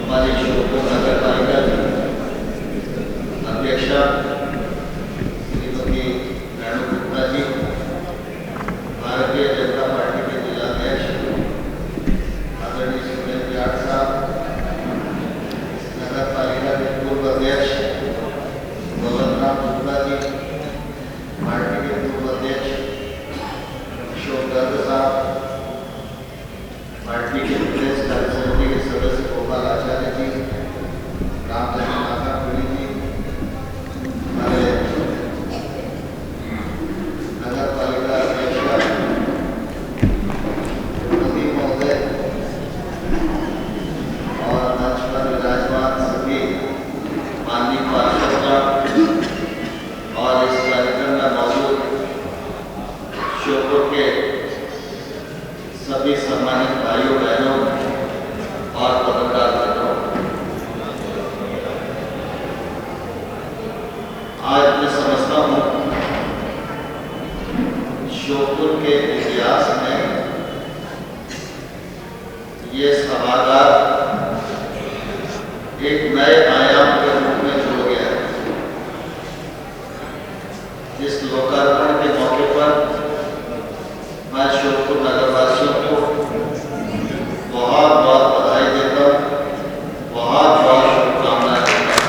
हमारी श्योपुर नगर पालिका की अध्यक्षा श्रीमती रेणु गुप्ता जी, भारतीय जनता पार्टी के जिलाध्यक्ष आदरणीय सुनील जाट साहब, नगर पालिका के पूर्व अध्यक्ष भगवंतराम गुप्ता जी, पार्टी के पूर्व अध्यक्ष अशोक गर्ग साहब, पार्टी के प्रदेश कार्य समिति के सदस्य गोपाल आचार्य जी, रामचंद्र नागापुरी जी, हमारे नगर पालिका अध्यक्ष नदीम महोदय और मंच पर विराजमान सभी माननीय पार्षदगण और इस कार्यक्रम में मौजूद श्योपुर के सभी सम्मानित भाइयों बहनों और पत्रकार मित्रों, आज मैं समझता हूँ श्योपुर के इतिहास में ये सभागार एक नए आयाम के रूप में जुड़ गया है। इस लोकार्पण के मौके पर मैं श्योपुर नगरवासियों को बहुत बहुत बधाई देता हूँ, बहुत बहुत शुभकामनाएं देता हूँ।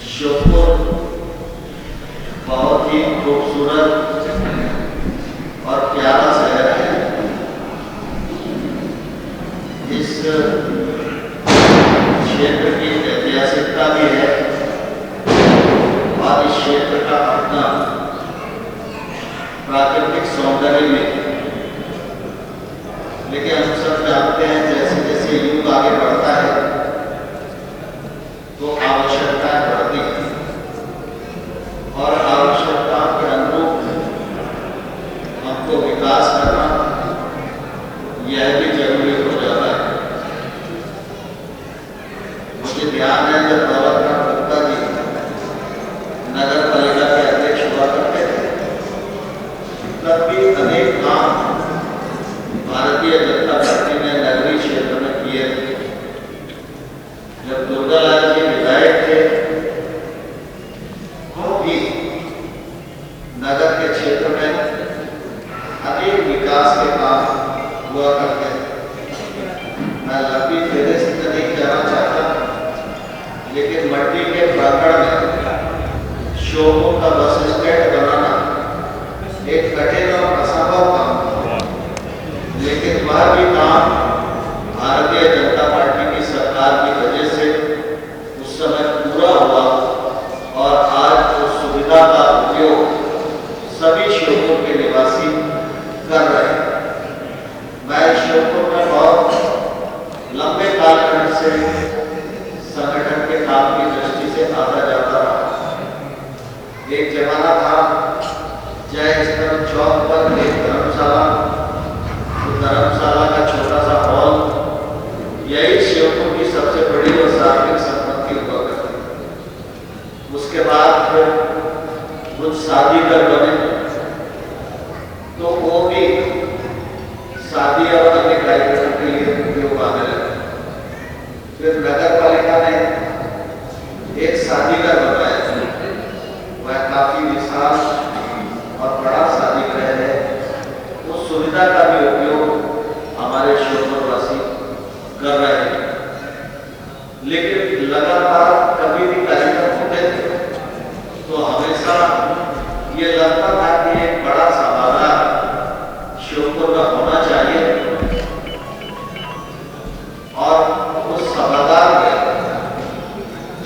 श्योपुर बहुत ही खूबसूरत और प्यारा शहर है। इस क्षेत्र की ऐतिहासिकता भी है और इस क्षेत्र का अपना प्राकृतिक सौंदर्य में, लेकिन हम सब जानते हैं जैसे जैसे युग आगे बढ़ता है तो आवश्यकताएं बढ़ती हैं और आवश्यकताओं के अनुरूप हमको विकास करना यह भी जरूरी हो जाता है। मुझे ध्यान है जब भगवंतराम गुप्ता जी नगर पालिका के अध्यक्ष हुआ करते थे तब भी अनेक काम भारतीय जनता पार्टी ने नगरीय क्षेत्र में किए थे। जब दुर्गालाल जी विधायक थे वो भी नगर के क्षेत्र में अनेक विकास के काम हुआ करते थे। मैं लंबी फेरे से नहीं कहना चाहता, लेकिन मट्टी के प्रांगण में श्योपुर का बस स्टैंड बनाना एक कठिन और असंभव काम था, लेकिन वह भी काम भारतीय जनता पार्टी की सरकार की वजह से उस समय पूरा हुआ और आज उस सुविधा का उपयोग सभी श्योपुर के निवासी कर रहे हैं। मैं श्योपुर में बहुत लंबे कालखंड से संगठन के काम की दृष्टि से आता जाता रहा। एक जमाना था जय स्तंभ चौक पर एक धर्मशाला, तो धर्मशाला का छोटा सा हॉल यही श्योपुर की सबसे बड़ी और सार्वजनिक संपत्ति हुआ करती। उसके बाद फिर कुछ शादी घर बने तो वो भी शादी और अन्य कार्यक्रम के लिए उपयोग आने लगे। फिर नगर पालिका ने एक शादी घर बनाया, वह काफी विशाल और बड़ा शादी गृह है। उस सुविधा का भी उपयोग हमारे श्योपुरवासी कर रहे हैं, लेकिन लगातार कभी भी कार्यक्रम होते थे तो हमेशा ये लगता था कि एक बड़ा सभागार श्योपुर में होना चाहिए और उस सभागार में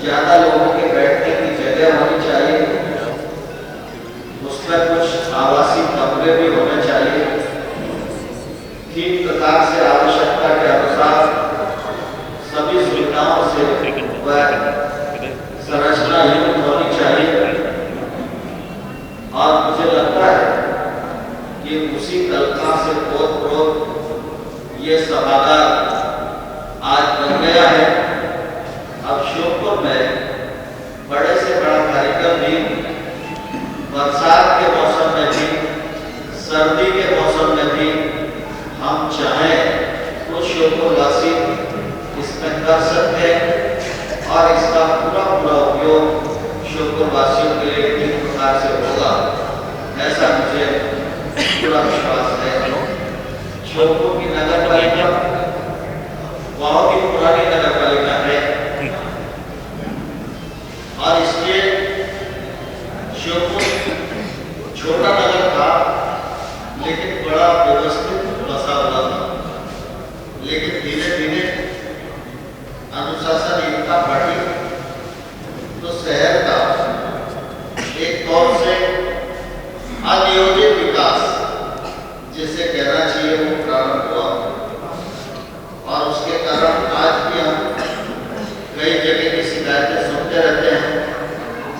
ज्यादा लोगों के बैठने की जगह होनी चाहिए, उसमें कुछ आवासीय कमरे भी होने चाहिए। ठीक प्रकार से आवश्यकता के अनुसार सभी सुविधाओं से वह संरचना युक्त होनी चाहिए और मुझे लगता है कि उसी कल्पना से ओतप्रोत ये सभागार आज बन गया है। अब श्योपुर में बड़े से बड़ा कार्यक्रम भी बरसात के मौसम में भी, सर्दी के मौसम में भी श्योपुरवासी इसमें कर सकते हैं और इसका पूरा उपयोग श्योपुरवासियों के लिए किस प्रकार से होगा, ऐसा मुझे पूरा विश्वास है। श्योपुर की नगर पालिका बहुत ही पुरानी नगर पालिका है और इसके श्योपुर छोटा नगर था लेकिन बड़ा व्यवस्थित बसा हुआ था, लेकिन धीरे धीरे अनुशासनहीनता बढ़ी तो शहर का एक तौर से अनियोजित विकास जिसे कहना चाहिए वो प्रारंभ हुआ और उसके कारण आज भी हम कई जगह की शिकायतें सुनते रहते हैं।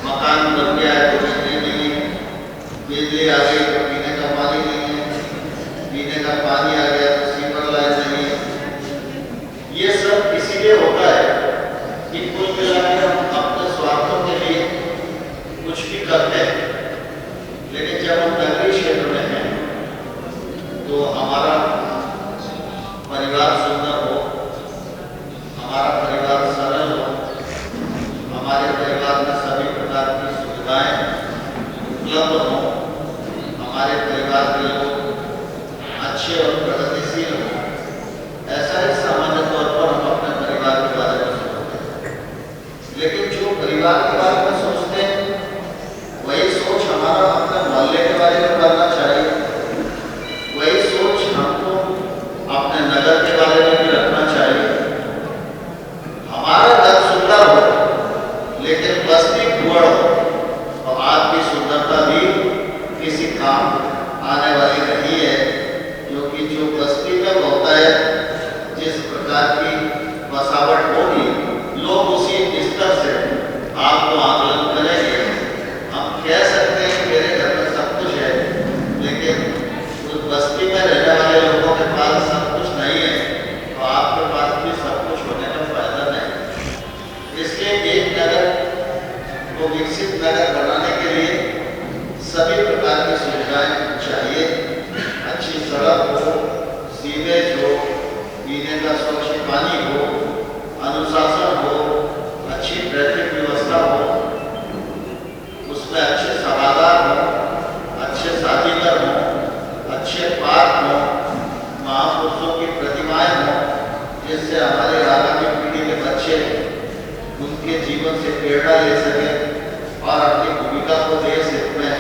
मकान बन गया है तो बिजली नहीं है, बिजली आ गई तो पीने का पानी नहीं है, पीने का पानी आ गया तो सीवर लाइन नहीं है। ये सब इसीलिए होता है कि कुल मिलाकर हम अपने स्वार्थों के लिए कुछ भी करते हैं, लेकिन जब हम नगरीय क्षेत्र में हैं तो हमारा परिवार सुंदर हो, हमारा परिवार सरल हो, हमारे परिवार में सभी प्रकार की सुविधाएं उपलब्ध हो, हमारे परिवार के लोग अच्छे और प्रगतिशील हो, ऐसा ही सामान्य तौर पर हम अपने परिवार के बारे में सोचते हैं। लेकिन जो परिवार के बारे में सोचते हैं वही सोच हमारा अपने मोहल्ले के बारे में करना चाहिए, वही सोच हमको अपने नगर के बारे में भी रखना चाहिए। हमारा घर सुंदर हो लेकिन बस्ती कुंवड़ हो तो आपकी सुंदरता भी किसी काम आने वाली नहीं है, क्योंकि जो बस्ती में होता है जिस प्रकार की बसावट होगी लोग उसी स्तर से आपको आकलन करेंगे। हम कह सकते हैं मेरे घर में सब कुछ है, लेकिन उस बस्ती में रहने वाले लोगों के पास सब कुछ नहीं है तो आपके पास भी सब कुछ होने का फायदा नहीं। इसलिए एक नगर को विकसित नगर बनाने के लिए सभी प्रकार की सुविधाएं चाहिए। अच्छी सड़क हो, सीवेज हो, पीने का स्वच्छ पानी हो, अनुशासन हो, अच्छी ट्रैफिक व्यवस्था हो, उसमें अच्छे सभागार हो, अच्छे शादीगर हो, अच्छे पार्क हो, महापुरुषों की प्रतिमाएं हो, जिससे हमारे आगामी पीढ़ी के बच्चे उनके जीवन से प्रेरणा ले सके और अपनी भूमिका को देश हित में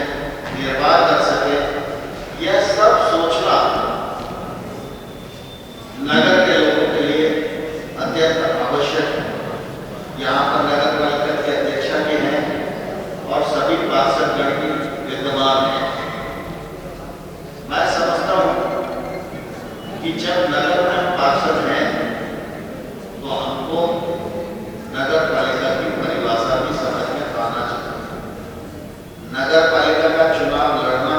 निर्वाह कर सके। यह सब सोचना नगर के लोगों के लिए अत्यंत आवश्यक है। यहाँ पर नगर पालिका के अध्यक्षा भी हैं और सभी पार्षदगण भी विद्यमान हैं। मैं समझता हूँ कि जब नगर में पार्षद हैं तो हमको नगर पालिका की परिभाषा भी समझ में आना चाहिए। नगर पालिका का चुनाव लड़ना,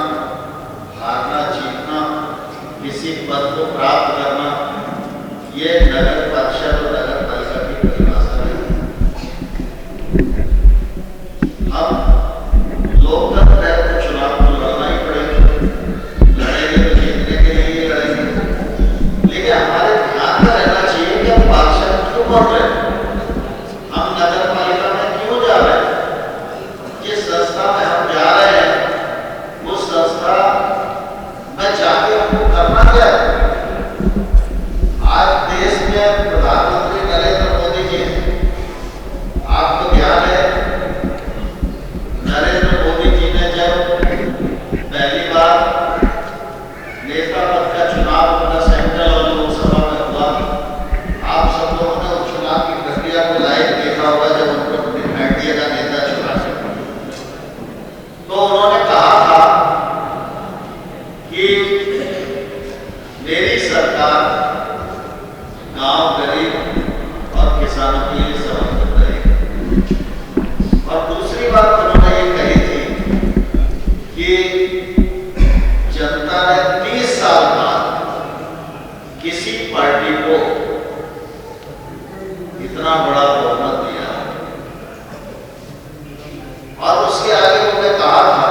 हारना, जीतना, किसी पद को प्राप्त करना, ये नगर परिषद और नगर पालिका की परिभाषा है। हम लोकतंत्र है तो चुनाव को लड़ना ही पड़ेगा, लड़ेंगे तो जीतने के लिए ही लड़ेंगे, लेकिन हमारे ध्यान में रहना चाहिए कि हम पार्षद क्यों बन रहे हैं, हम नगर पालिका में क्यों जा रहे हैं, जिस संस्था में हम जा रहे हैं उस संस्था में जाके हमको करना क्या है। आज देश में प्रधानमंत्री नरेंद्र मोदी जी, आपको ध्यान है नरेंद्र मोदी जी ने जब पहली बार नेता पद का चुनाव अपना सेंट्रल और लोकसभा में हुआ, आप सब लोगों ने उस चुनाव की प्रक्रिया को लाइव देखा होगा। जब उनको एनडीए का नेता चुना तो उन्होंने कहा था कि मेरी सरकार गांव, गरीब और किसानों के लिए समर्पित रहेगी। और दूसरी बात उन्होंने ये कही थी कि जनता ने 30 साल बाद किसी पार्टी को इतना बड़ा बहुमत दिया और उसके आगे उन्होंने कहा था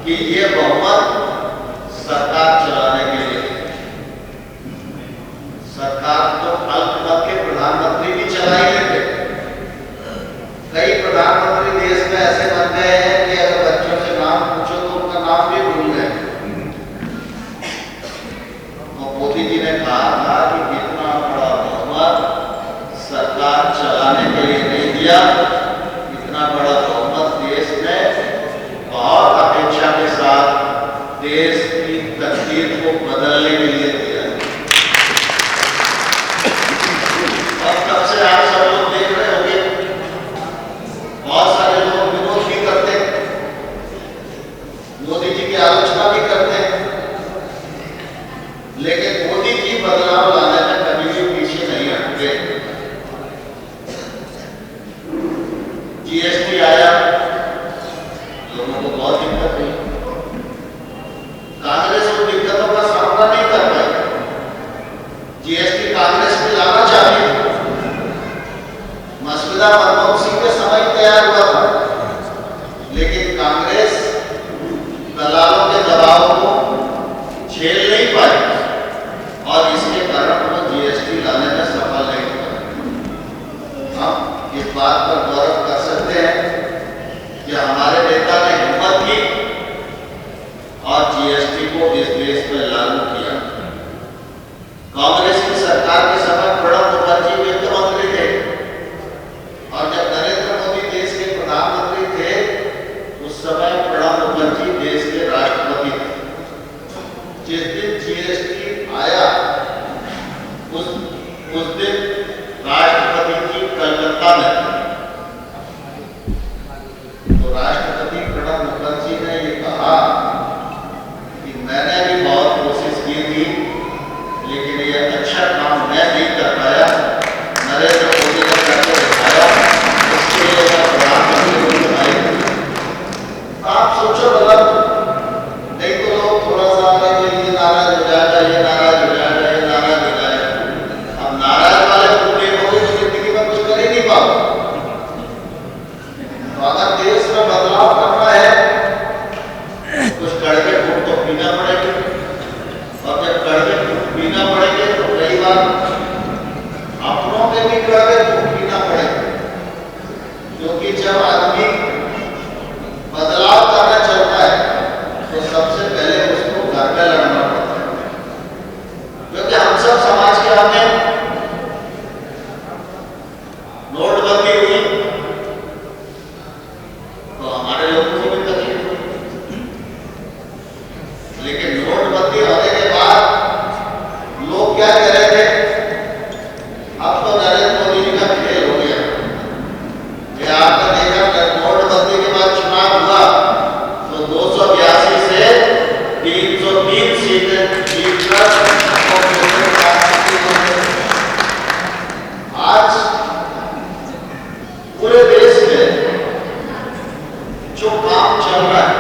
कि ये बहुमत सरकार चलाने के लिए, सरकार देश की तकदीर को बदलने के लिए दिया। और तब से आप सब लोग देख रहे होंगे, बहुत सारे लोग विरोध भी करते हैं, मोदी जी की आलोचना भी करते हैं, लेकिन मोदी जी बदलाव लाने में कभी भी पीछे नहीं हटते। जीएसटी आया, लोगों को बहुत दिक्कत हुई, कांग्रेस उन दिक्कतों का सामना नहीं कर पाई। जीएसटी कांग्रेस में लाना चाहती थी, मसौदा मनमोहन सिंह के समय तैयार हुआ था, लेकिन कांग्रेस दलालों के दबाव को झेल नहीं पाई और इसके कारण वो जीएसटी लाने में सफल नहीं हुआ। हम इस बात पर गौरव कर सकते हैं कि हमारे नेता ने हिम्मत की और जीएसटी को इस देश में लागू किया। कांग्रेस की सरकार के समय प्रणब मुखर्जी वित्त मंत्री थे और जब नरेंद्र मोदी देश के प्रधानमंत्री थे, उस समय प्रणब मुखर्जी देश के राष्ट्रपति थे। जिस दिन जीएसटी आया, उस दिन राष्ट्रपति जी कलकत्ता में थे। तो राष्ट्रपति प्रणब मुखर्जी ने ये कहा कि मैंने भी बहुत कोशिश की थी, लेकिन ये अच्छा काम मैं नहीं कर पाया, नरेंद्र मोदी ने करके दिखाया, इसके लिए मैं प्रधानमंत्री को बनाई। आप सोचो मतलब, नहीं तो लोग थोड़ा सा ये नाराज हो जाएगा, ये नाराज हो जाएगा, ये नाराज हो जाएगा। अब नाराज वाले तुम देखोगे तो जिंदगी में कुछ कर ही नहीं पाओ। तो अगर देश में बदलाव करना है, कुछ कड़वे घूट तो पीना पड़ेगा, और जब कड़वे घूट पीना पड़ेंगे तो कई बार अपनों के भी कड़वे घूट पीना पड़ेगा, क्योंकि जब आदमी बदलाव करना चाहता है तो सबसे पहले उसको घर में लड़ना पड़ता है। क्योंकि हम सब समाज के आते हैं, नोटबंदी हुई तो हमारे लोगों को भी तकलीफ हुई, लेकिन नोटबंदी होने के बाद लोग क्या कह रहे थे, अब तो नरेंद्र मोदी जी का खेल हो गया। ये आपने देखा, नोटबंदी के बाद चुनाव हुआ तो 282 से 303 सीटें जीतकर आज पूरे देश में जो काम चल रहा है,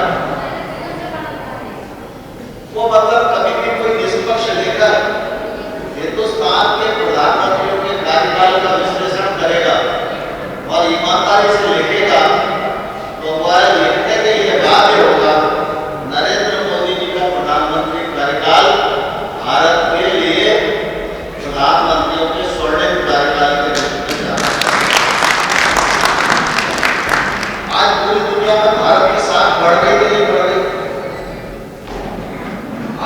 वो मतलब कभी भी कोई निष्पक्ष लेकर हिंदुस्तान के प्रधानमंत्रियों के कार्यकाल का विश्लेषण करेगा और ईमानदारी से लिखेगा तो वह लिखने के लिए बाध्य होगा, नरेंद्र मोदी जी का प्रधानमंत्री कार्यकाल भारत के लिए प्रधानमंत्रियों के स्वर्णिम कार्यकाल के रूप में जाना है। आज पूरी दुनिया में भारत की साख बढ़ गई कि नहीं बढ़ गई?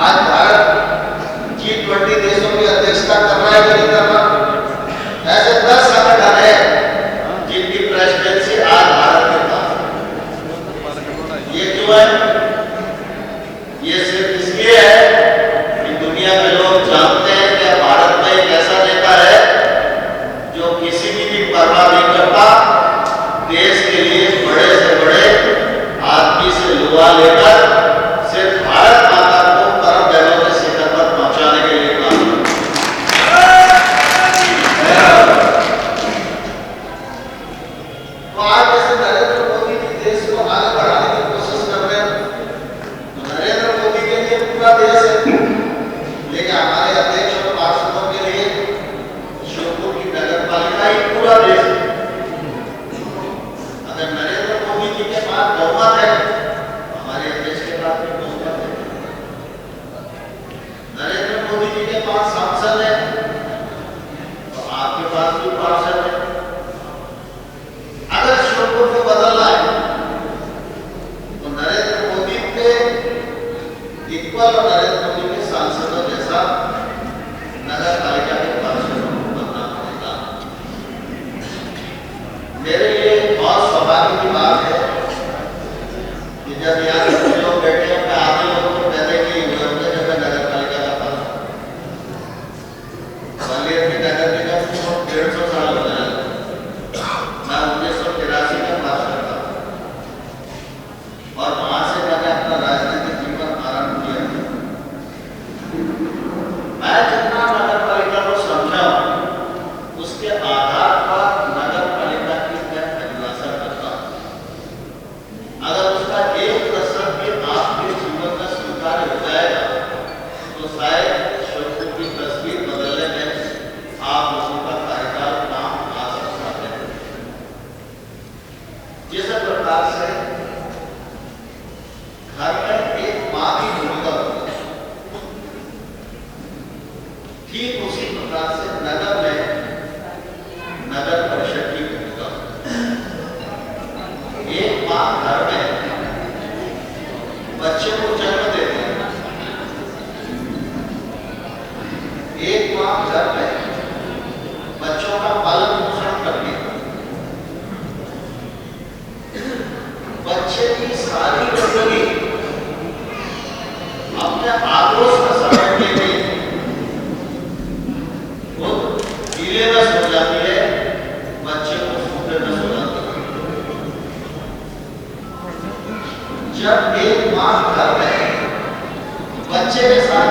आज भारत G20 देशों की अध्यक्षता कर रहा है कि नहीं कर रहा? ऐसे 10 संगठन है जिनकी प्रेसिडेंसी आज भारत के पास है। ये क्यों है? ये सिर्फ इसलिए है कि दुनिया के लोग जानते हैं कि भारत में एक ऐसा नेता है जो किसी की भी परवाह नहीं करता, देश के लिए बड़े से बड़े आदमी से लुआ लेकर सिर्फ भारत माता को परम वैभव के शिखर पर पहुंचाने के लिए काम तो आज जैसे नरेंद्र मोदी जी देश को आगे बढ़ाने की कोशिश कर रहे हैं, तो नरेंद्र मोदी के लिए पूरा देश है, लेकिन हमारे अध्यक्ष और पार्षदों के लिए शिवपुर की नगर पालिका ही पूरा देश है। अगर नरेंद्र मोदी जी के पास बहुमत है, हमारे अध्यक्ष के पास भी बहुमत है, नरेंद्र मोदी जी के पास सांसद है तो आपके पास भी पार्षद है। अगर शिवपुर को बदलना है तो नरेंद्र मोदी के इक्वल और नरेंद्र मोदी के सांसदों जैसा नगर पालिका के पार्षदों को बनना पड़ेगा। मेरे लिए बहुत सौभाग्य की बात है कि जब यहाँ लोग बैठे हैं, मैं आधे लोगों को पहले शायद शत्रु की तस्वीर बदलने में आप लोगों का कार्यकाल काम आ सकता है। जिस प्रकार से घर में एक मां की भूमिका होती है, ठीक उसी प्रकार से नगर में नगर परिषद की भूमिका होती है। एक मां घर में बच्चे को जन्म देती है, एक मां घर में बच्चों का पालन पोषण करती है, बच्चे की सारी जिंदगी अपने आक्रोश में समेटने के लिए वो गीले में सो जाती है, बच्चे को सूखे में सो जाती है। जब एक मां घर में बच्चे के साथ